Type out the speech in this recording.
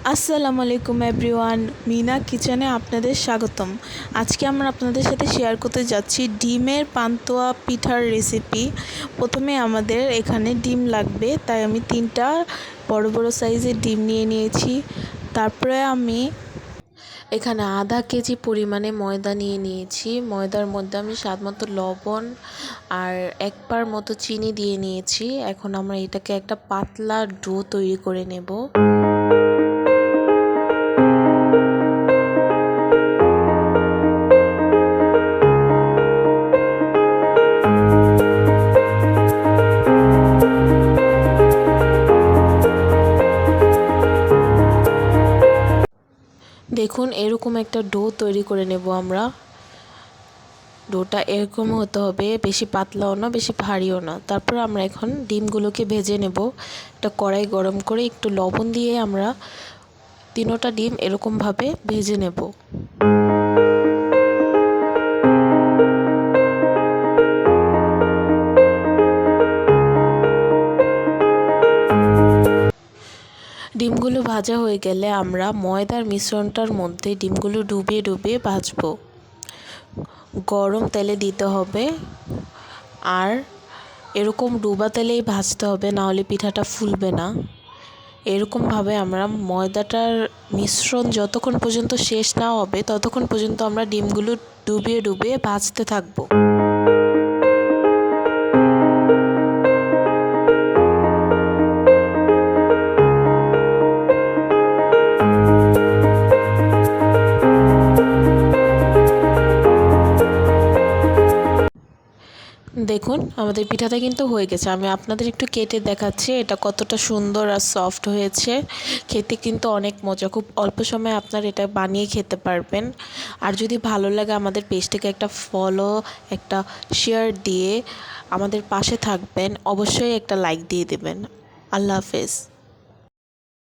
আসসালামু আলাইকুম এভরিওয়ান, মিনা কিচেনে আপনাদের স্বাগতম। আজকে আমরা আপনাদের সাথে শেয়ার করতে যাচ্ছি ডিমের পান্তুয়া পিঠার রেসিপি। প্রথমে আমাদের এখানে ডিম লাগবে, তাই আমি 3টা বড় বড় সাইজের ডিম নিয়ে নিয়েছি। তারপরে আমি এখানে আধা কেজি পরিমাণে ময়দা নিয়ে নিয়েছি। ময়দার মধ্যে আমি স্বাদমতো লবণ আর 1 পার মতো চিনি দিয়ে নিয়েছি। এখন আমরা এটাকে একটা পাতলা ডো তৈরি করে নেব। দেখুন, এরকম একটা ডো তৈরি করে নেব আমরা। ডোটা এরকম হতে হবে, বেশি পাতলাও না বেশি ভারীও না। তারপর আমরা এখন ডিমগুলোকে ভেজে নেব। একটা কড়াই গরম করে একটু লবণ দিয়ে আমরা 3টা ডিম এরকমভাবে ভেজে নেব। ডিমগুলো ভাজা হয়ে গেলে আমরা ময়দার মিশ্রণটার মধ্যে ডিমগুলো ডুবিয়ে ডুবিয়ে ভাজবো। গরম তেলে দিতে হবে, আর এরকম ডুবা তেলেই ভাজতে হবে, না হলে পিঠাটা ফুলবে না। এরকমভাবে আমরা ময়দাটার মিশ্রণ যতক্ষণ পর্যন্ত শেষ না হবে ততক্ষণ পর্যন্ত আমরা ডিমগুলো ডুবিয়ে ডুবিয়ে ভাজতে থাকবো। দেখুন, আমাদের পিঠাটা কিন্তু হয়ে গেছে। আমি আপনাদের একটু কেটে দেখাচ্ছি এটা কতটা সুন্দর আর সফট হয়েছে। খেতে কিন্তু অনেক মজা, খুব অল্প সময়ে আপনারা এটা বানিয়ে খেতে পারবেন। আর যদি ভালো লাগে আমাদের পেজটাকে একটা ফলো, একটা শেয়ার দিয়ে আমাদের পাশে থাকবেন। অবশ্যই একটা লাইক দিয়ে দেবেন। আল্লাহ হাফেজ।